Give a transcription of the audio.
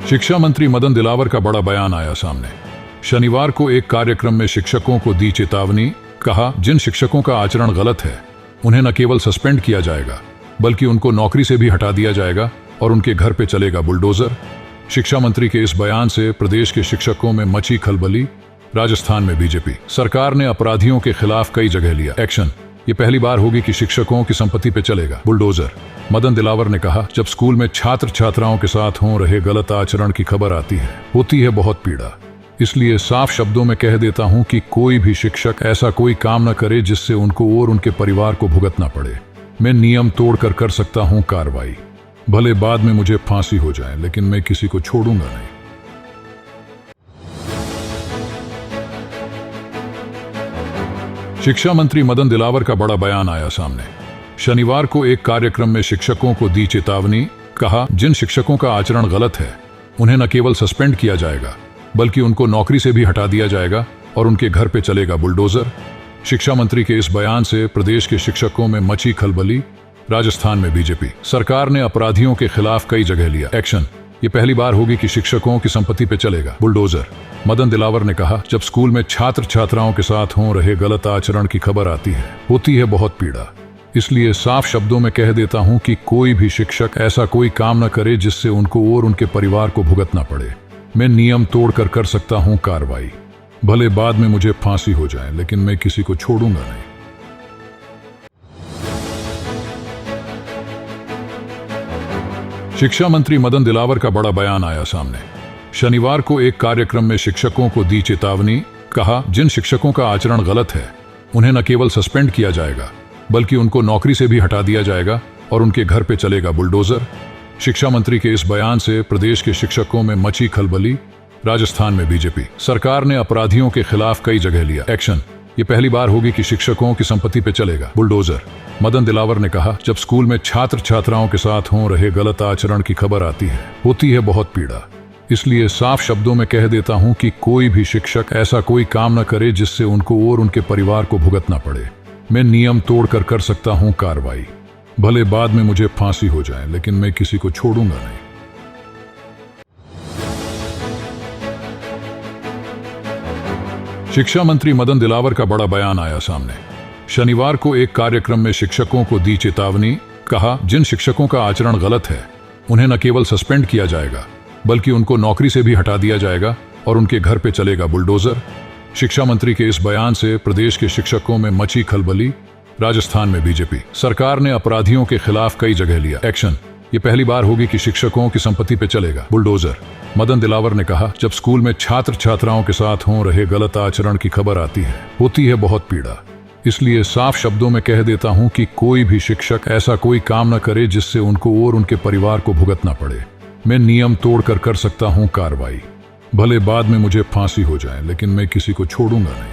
शिक्षा मंत्री मदन दिलावर का बड़ा बयान आया सामने। शनिवार को एक कार्यक्रम में शिक्षकों को दी चेतावनी। कहा, जिन शिक्षकों का आचरण गलत है उन्हें न केवल सस्पेंड किया जाएगा बल्कि उनको नौकरी से भी हटा दिया जाएगा और उनके घर पे चलेगा बुलडोजर। शिक्षा मंत्री के इस बयान से प्रदेश के शिक्षकों में मची खलबली। राजस्थान में बीजेपी सरकार ने अपराधियों के खिलाफ कई जगह लिया एक्शन। ये पहली बार होगी कि शिक्षकों की संपत्ति पे चलेगा बुलडोजर। मदन दिलावर ने कहा, जब स्कूल में छात्र छात्राओं के साथ हो रहे गलत आचरण की खबर आती है होती है बहुत पीड़ा। इसलिए साफ शब्दों में कह देता हूं कि कोई भी शिक्षक ऐसा कोई काम न करे जिससे उनको और उनके परिवार को भुगतना पड़े। मैं नियम तोड़कर कर सकता हूं कार्रवाई, भले बाद में मुझे फांसी हो जाए, लेकिन मैं किसी को छोड़ूंगा नहीं। शिक्षा मंत्री मदन दिलावर का बड़ा बयान आया सामने। शनिवार को एक कार्यक्रम में शिक्षकों को दी चेतावनी। कहा, जिन शिक्षकों का आचरण गलत है उन्हें न केवल सस्पेंड किया जाएगा बल्कि उनको नौकरी से भी हटा दिया जाएगा और उनके घर पे चलेगा बुलडोजर। शिक्षा मंत्री के इस बयान से प्रदेश के शिक्षकों में मची खलबली। राजस्थान में बीजेपी सरकार ने अपराधियों के खिलाफ कई जगह लिया एक्शन। ये पहली बार होगी कि शिक्षकों की संपत्ति पे चलेगा बुलडोजर। मदन दिलावर ने कहा, जब स्कूल में छात्र छात्राओं के साथ हो रहे गलत आचरण की खबर आती है होती है बहुत पीड़ा। इसलिए साफ शब्दों में कह देता हूं कि कोई भी शिक्षक ऐसा कोई काम न करे जिससे उनको और उनके परिवार को भुगतना पड़े। मैं नियम तोड़कर कर सकता हूं कार्रवाई, भले बाद में मुझे फांसी हो जाए, लेकिन मैं किसी को छोड़ूंगा नहीं। शिक्षा मंत्री मदन दिलावर का बड़ा बयान आया सामने। शनिवार को एक कार्यक्रम में शिक्षकों को दी चेतावनी। कहा, जिन शिक्षकों का आचरण गलत है उन्हें न केवल सस्पेंड किया जाएगा बल्कि उनको नौकरी से भी हटा दिया जाएगा और उनके घर पे चलेगा बुलडोजर। शिक्षा मंत्री के इस बयान से प्रदेश के शिक्षकों में मची खलबली। राजस्थान में बीजेपी सरकार ने अपराधियों के खिलाफ कई जगह लिया एक्शन। ये पहली बार होगी कि शिक्षकों की संपत्ति पे चलेगा बुलडोजर। मदन दिलावर ने कहा, जब स्कूल में छात्र छात्राओं के साथ हो रहे गलत आचरण की खबर आती है होती है बहुत पीड़ा। इसलिए साफ शब्दों में कह देता हूं कि कोई भी शिक्षक ऐसा कोई काम न करे जिससे उनको और उनके परिवार को भुगतना पड़े। मैं नियम तोड़कर कर सकता हूं कार्रवाई, भले बाद में मुझे फांसी हो जाए, लेकिन मैं किसी को छोड़ूंगा नहीं। शिक्षा मंत्री मदन दिलावर का बड़ा बयान आया सामने। शनिवार को एक कार्यक्रम में शिक्षकों को दी चेतावनी। कहा, जिन शिक्षकों का आचरण गलत है उन्हें न केवल सस्पेंड किया जाएगा बल्कि उनको नौकरी से भी हटा दिया जाएगा और उनके घर पे चलेगा बुलडोजर। शिक्षा मंत्री के इस बयान से प्रदेश के शिक्षकों में मची खलबली। राजस्थान में बीजेपी सरकार ने अपराधियों के खिलाफ कई जगह लिया एक्शन। ये पहली बार होगी कि शिक्षकों की संपत्ति पे चलेगा बुलडोजर। मदन दिलावर ने कहा, जब स्कूल में छात्र छात्राओं के साथ हो रहे गलत आचरण की खबर आती है होती है बहुत पीड़ा। इसलिए साफ शब्दों में कह देता हूं कि कोई भी शिक्षक ऐसा कोई काम न करे जिससे उनको और उनके परिवार को भुगतना पड़े। मैं नियम तोड़कर कर सकता हूं कार्रवाई, भले बाद में मुझे फांसी हो जाए, लेकिन मैं किसी को छोड़ूंगा नहीं।